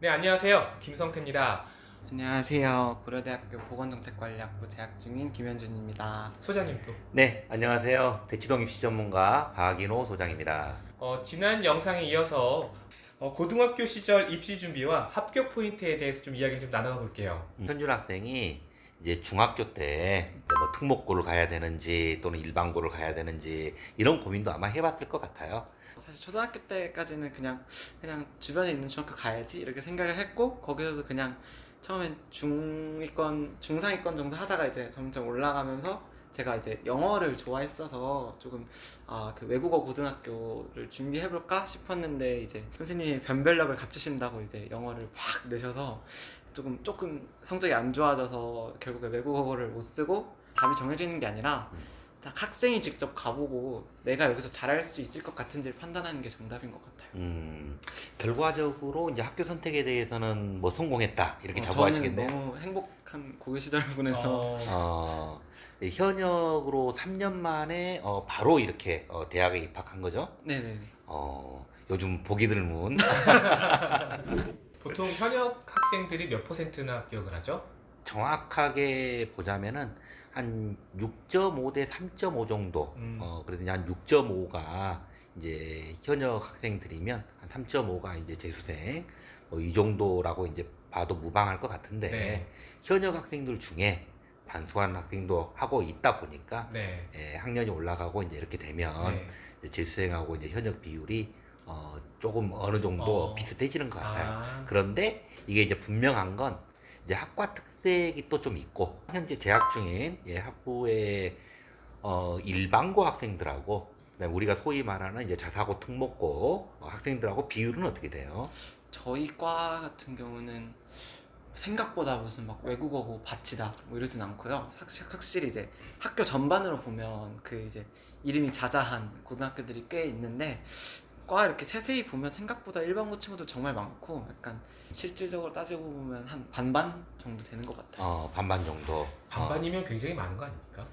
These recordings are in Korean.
네, 안녕하세요. 김성태입니다. 안녕하세요. 고려대학교 보건정책관리학부 재학 중인 김현준입니다. 소장님도. 네, 안녕하세요. 대치동 입시 전문가 박인호 소장입니다. 지난 영상에 이어서 고등학교 시절 입시 준비와 합격 포인트에 대해서 좀 이야기를 좀 나눠가 볼게요. 현준 학생이 이제 중학교 때 뭐 특목고를 가야 되는지 또는 일반고를 가야 되는지 이런 고민도 아마 해봤을 것 같아요. 사실 초등학교 때까지는 그냥 주변에 있는 중학교 가야지 이렇게 생각을 했고, 거기서도 그냥 처음엔 중위권, 중상위권 정도 하다가 이제 점점 올라가면서 제가 이제 영어를 좋아했어서 조금 그 외국어 고등학교를 준비해볼까 싶었는데, 이제 선생님이 변별력을 갖추신다고 이제 영어를 팍 내셔서 조금 성적이 안 좋아져서 결국에 외국어를 못 쓰고, 답이 정해져 있는 게 아니라 딱 학생이 직접 가보고 내가 여기서 잘할 수 있을 것 같은지를 판단하는 게 정답인 것 같아요. 결과적으로 이제 학교 선택에 대해서는 뭐 성공했다 이렇게 저는 자부하시겠네요. 너무 행복한 고교 시절을 보내서 현역으로 3년 만에 바로 이렇게 대학에 입학한 거죠. 네네네. 요즘 보기 드문. 보통 현역 학생들이 몇 퍼센트나 합격을 하죠? 정확하게 보자면은 한 6.5 대 3.5 정도. 그래서 한 6.5가 이제 현역 학생들이면 한 3.5가 이제 재수생. 뭐 이 정도라고 이제 봐도 무방할 것 같은데 네. 현역 학생들 중에 반수하는 학생도 하고 있다 보니까 네. 학년이 올라가고 이제 이렇게 되면 네. 이제 재수생하고 이제 현역 비율이 조금 어느 정도 비슷해지는 것 같아요. 그런데 이게 이제 분명한 건 이제 학과 특색이 또 좀 있고 현재 재학 중인 학부의 일반고 학생들하고 그다음에 우리가 소위 말하는 이제 자사고 특목고 학생들하고 비율은 어떻게 돼요? 저희 과 같은 경우는 생각보다 무슨 막 외국어고 바치다 뭐 이러진 않고요. 확실히 이제 학교 전반으로 보면 그 이제 이름이 자자한 고등학교들이 꽤 있는데, 과 이렇게 세세히 보면 생각보다 일반고 친구들 정말 많고, 약간 실질적으로 따지고 보면 한 반반 정도 되는 것 같아요. 반반 정도. 반반이면 굉장히 많은 거 아닙니까?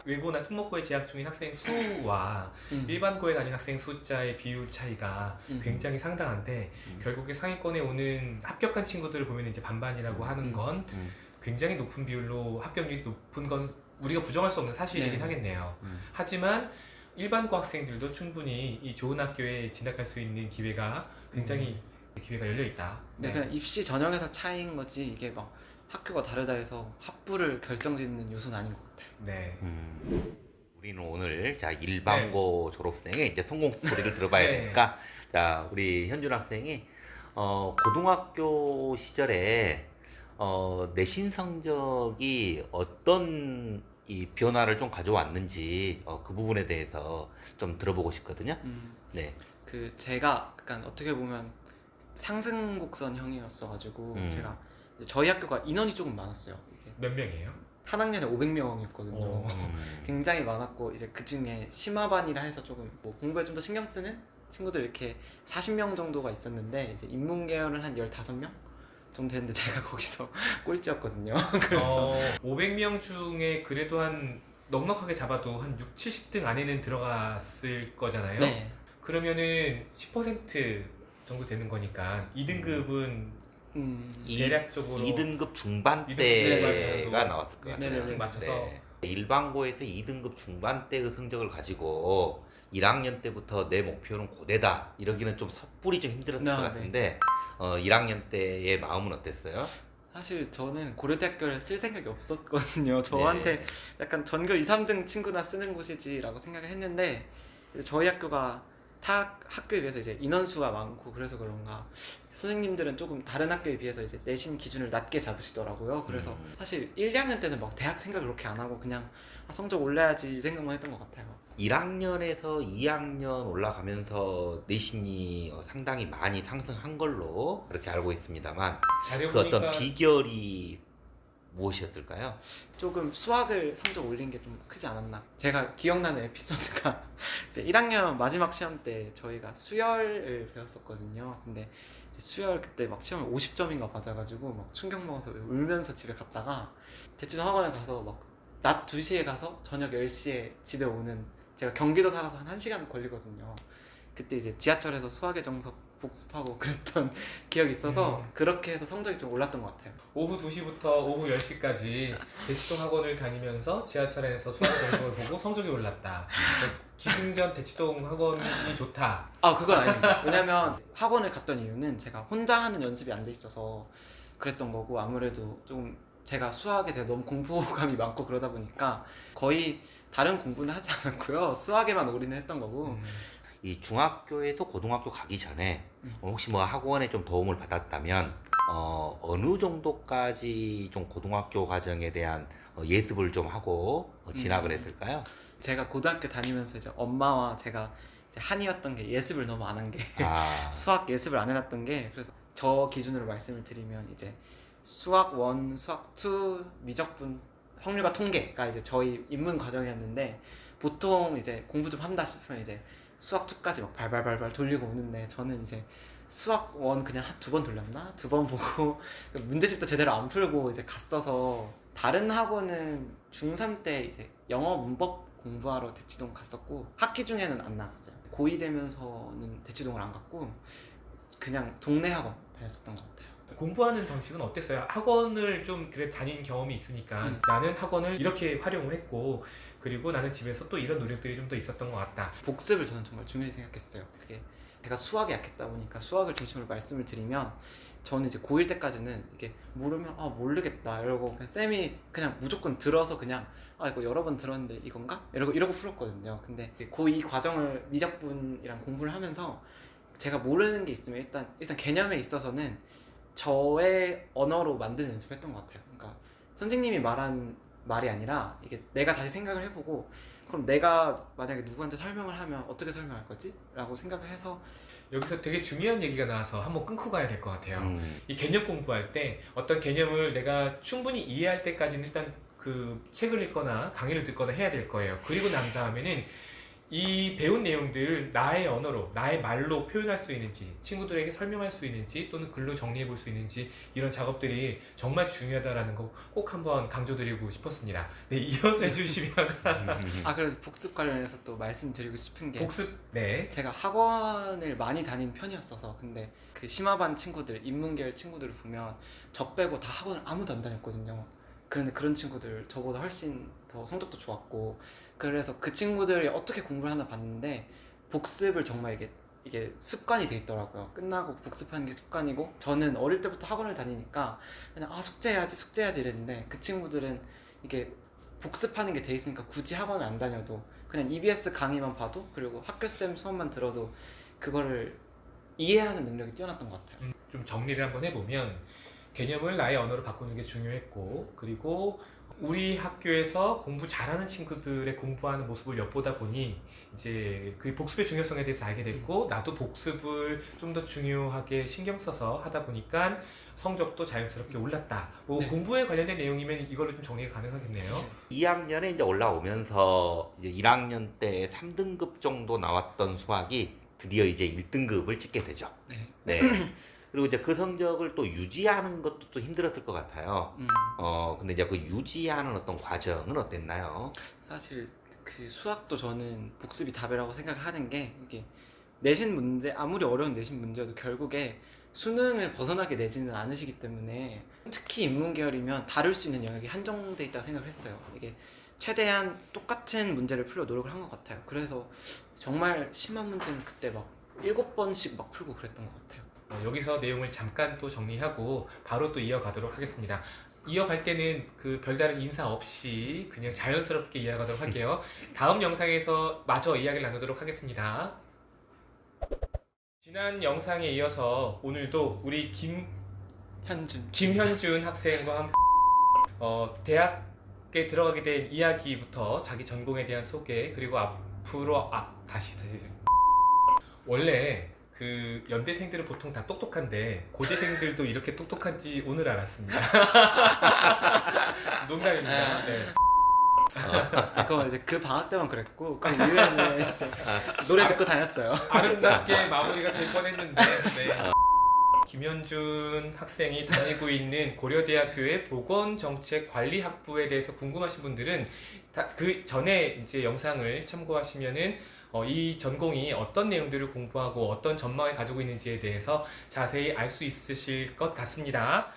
외고나 특목고에 재학 중인 학생 수와 일반고에 다니는 학생 숫자의 비율 차이가 굉장히 상당한데 결국에 상위권에 오는 합격한 친구들을 보면 이제 반반이라고 하는 건 굉장히 높은 비율로 합격률이 높은 건 우리가 부정할 수 없는 사실이긴 네. 하겠네요. 하지만 일반고 학생들도 충분히 이 좋은 학교에 진학할 수 있는 기회가 굉장히 기회가 열려 있다. 네, 그냥 입시 전형에서 차이인 거지, 이게 막 학교가 다르다 해서 합부를 결정짓는 요소는 아닌 것 같아요. 네. 우리는 오늘 자 일반고 졸업생의 이제 성공 스토리를 들어봐야 네. 되니까 자 우리 현준 학생이 고등학교 시절에 내신 성적이 어떤 이 변화를 좀 가져왔는지 그 부분에 대해서 좀 들어보고 싶거든요. 네. 그 제가 약간 어떻게 보면 상승곡선형이었어가지고 제가 이제 저희 학교가 인원이 조금 많았어요. 이게 몇 명이에요? 한 학년에 500명이었거든요. 음. 굉장히 많았고, 이제 그 중에 심화반이라 해서 조금 뭐 공부에 좀 더 신경 쓰는 친구들 이렇게 40명 정도가 있었는데, 이제 인문계열은 한 15명 정도 됐는데 제가 거기서 꼴찌였거든요. 그래서 500명 중에 그래도 한 넉넉하게 잡아도 한 6, 70등 안에는 들어갔을 거잖아요. 네. 그러면은 10% 정도 되는 거니까 2등급은 대략적으로 2등급 중반대가 네, 나왔을 것 같아요. 네네네. 맞춰서 일반고에서 2등급 중반대의 성적을 가지고 1학년 때부터 내 목표는 고대다 이러기는 좀 섣불리 좀 힘들었을 것 같은데 1학년 때의 마음은 어땠어요? 사실 저는 고려대학교를 쓸 생각이 없었거든요. 저한테 약간 전교 2, 3등 친구나 쓰는 곳이지라고 생각을 했는데, 저희 학교가 타 학교에 비해서 이제 인원수가 많고 그래서 그런가 선생님들은 조금 다른 학교에 비해서 이제 내신 기준을 낮게 잡으시더라고요. 그래서 사실 1, 2학년 때는 막 대학 생각을 그렇게 안 하고 그냥 성적 올려야지 이 생각만 했던 것 같아요. 1학년에서 2학년 올라가면서 내신이 상당히 많이 상승한 걸로 그렇게 알고 있습니다만 자료 그 어떤 보니까 비결이 무엇이었을까요? 조금 수학을 성적 올린 게 좀 크지 않았나. 제가 기억나는 에피소드가 이제 1학년 마지막 시험 때 저희가 수열을 배웠었거든요. 근데 이제 수열 그때 막 시험을 50점인가 맞아가지고 막 충격 먹어서 울면서 집에 갔다가 대치동 학원에 가서 막 낮 2시에 가서 저녁 10시에 집에 오는, 제가 경기도 살아서 한 1시간 걸리거든요. 그때 이제 지하철에서 수학의 정석 복습하고 그랬던 기억이 있어서 그렇게 해서 성적이 좀 올랐던 것 같아요. 오후 2시부터 오후 10시까지 대치동 학원을 다니면서 지하철에서 수학 정석을 보고 성적이 올랐다. 기승전 대치동 학원이 좋다. 아 그건 아닙니다. 왜냐면 학원을 갔던 이유는 제가 혼자 하는 연습이 안 돼 있어서 그랬던 거고, 아무래도 좀 제가 수학에 대해 너무 공포감이 많고 그러다 보니까 거의 다른 공부는 하지 않았고요. 수학에만 올인을 했던 거고. 이 중학교에서 고등학교 가기 전에 혹시 뭐 학원에 좀 도움을 받았다면 어느 정도까지 좀 고등학교 과정에 대한 예습을 좀 하고 진학을 했을까요? 제가 고등학교 다니면서 이제 엄마와 제가 이제 한이었던 게 예습을 너무 안 한 게 아, 수학 예습을 안 해놨던 게, 그래서 저 기준으로 말씀을 드리면 이제 수학 1, 수학 2, 미적분, 확률과 통계가 이제 저희 입문 과정이었는데, 보통 이제 공부 좀 한다 싶으면 이제 수학 2까지 막 발발발발 돌리고 오는데, 저는 이제 수학 1 그냥 한 2번 돌렸나? 2번 보고 문제집도 제대로 안 풀고 이제 갔어서, 다른 학원은 중3 때 이제 영어 문법 공부하러 대치동 갔었고 학기 중에는 안 나갔어요. 고2 되면서는 대치동을 안 갔고 그냥 동네 학원 다녔었던 것 같아요. 공부하는 방식은 어땠어요? 학원을 좀 그래 다닌 경험이 있으니까 나는 학원을 이렇게 활용을 했고, 그리고 나는 집에서 또 이런 노력들이 좀 더 있었던 것 같다. 복습을 저는 정말 중요히 생각했어요. 그게 제가 수학에 약했다 보니까 수학을 중심으로 말씀을 드리면, 저는 이제 고1 때까지는 이게 모르면 모르겠다 이러고 그냥 쌤이 그냥 무조건 들어서 그냥 이거 여러 번 들었는데 이건가? 이러고 풀었거든요. 근데 이제 고2 과정을 미적분이랑 공부를 하면서 제가 모르는 게 있으면 일단 개념에 있어서는 저의 언어로 만드는 연습을 했던 것 같아요. 그러니까 선생님이 말한 말이 아니라 이게 내가 다시 생각을 해보고, 그럼 내가 만약에 누구한테 설명을 하면 어떻게 설명할 거지? 라고 생각을 해서. 여기서 되게 중요한 얘기가 나와서 한번 끊고 가야 될 것 같아요. 음. 이 개념 공부할 때 어떤 개념을 내가 충분히 이해할 때까지는 일단 그 책을 읽거나 강의를 듣거나 해야 될 거예요. 그리고 난 다음에는 이 배운 내용들을 나의 언어로, 나의 말로 표현할 수 있는지, 친구들에게 설명할 수 있는지, 또는 글로 정리해 볼 수 있는지, 이런 작업들이 정말 중요하다라는 거 꼭 한번 강조드리고 싶었습니다. 네, 이어서 해주시면. 그래서 복습 관련해서 또 말씀드리고 싶은 게, 복습, 네. 제가 학원을 많이 다닌 편이었어서, 근데 그 심화반 친구들, 인문계열 친구들을 보면 저 빼고 다 학원을 아무도 안 다녔거든요. 그런데 그런 친구들 저보다 훨씬 더 성적도 좋았고, 그래서 그 친구들이 어떻게 공부를 하나 봤는데 복습을 정말 이게 습관이 돼 있더라고요. 끝나고 복습하는 게 습관이고, 저는 어릴 때부터 학원을 다니니까 그냥 숙제해야지 이랬는데, 그 친구들은 이게 복습하는 게 돼 있으니까 굳이 학원을 안 다녀도 그냥 EBS 강의만 봐도, 그리고 학교쌤 수업만 들어도 그거를 이해하는 능력이 뛰어났던 것 같아요. 좀 정리를 한번 해보면, 개념을 나의 언어로 바꾸는 게 중요했고, 그리고 우리 학교에서 공부 잘하는 친구들의 공부하는 모습을 엿보다 보니 이제 그 복습의 중요성에 대해서 알게 됐고, 나도 복습을 좀 더 중요하게 신경 써서 하다 보니까 성적도 자연스럽게 올랐다. 네. 공부에 관련된 내용이면 이걸로 좀 정리가 가능하겠네요. 2학년에 이제 올라오면서 이제 1학년 때 3등급 정도 나왔던 수학이 드디어 이제 1등급을 찍게 되죠. 네. 네. 그리고 이제 그 성적을 또 유지하는 것도 또 힘들었을 것 같아요. 근데 이제 그 유지하는 어떤 과정은 어땠나요? 사실 그 수학도 저는 복습이 답이라고 생각을 하는 게, 이게 내신 문제, 아무리 어려운 내신 문제여도 결국에 수능을 벗어나게 내지는 않으시기 때문에, 특히 인문계열이면 다룰 수 있는 영역이 한정돼 있다고 생각을 했어요. 이게 최대한 똑같은 문제를 풀려 노력을 한 것 같아요. 그래서 정말 심한 문제는 그때 막 7번씩 막 풀고 그랬던 것 같아요. 여기서 내용을 잠깐 또 정리하고 바로 또 이어가도록 하겠습니다. 이어갈 때는 그 별다른 인사 없이 그냥 자연스럽게 이어가도록 할게요. 다음 영상에서 마저 이야기를 나누도록 하겠습니다. 지난 영상에 이어서 오늘도 우리 김현준 학생과 함께 대학에 들어가게 된 이야기부터 자기 전공에 대한 소개, 그리고 앞으로 다시 원래 그 연대생들은 보통 다 똑똑한데 고대생들도 이렇게 똑똑한지 오늘 알았습니다. 농담입니다. 네. 그거 이제 그 방학 때만 그랬고, 그 이후에는 이제 노래 듣고 다녔어요. 아름답게 마무리가 될 뻔했는데. 네. 김현준 학생이 다니고 있는 고려대학교의 보건정책관리학부에 대해서 궁금하신 분들은 그 전에 이제 영상을 참고하시면은 이 전공이 어떤 내용들을 공부하고 어떤 전망을 가지고 있는지에 대해서 자세히 알 수 있으실 것 같습니다.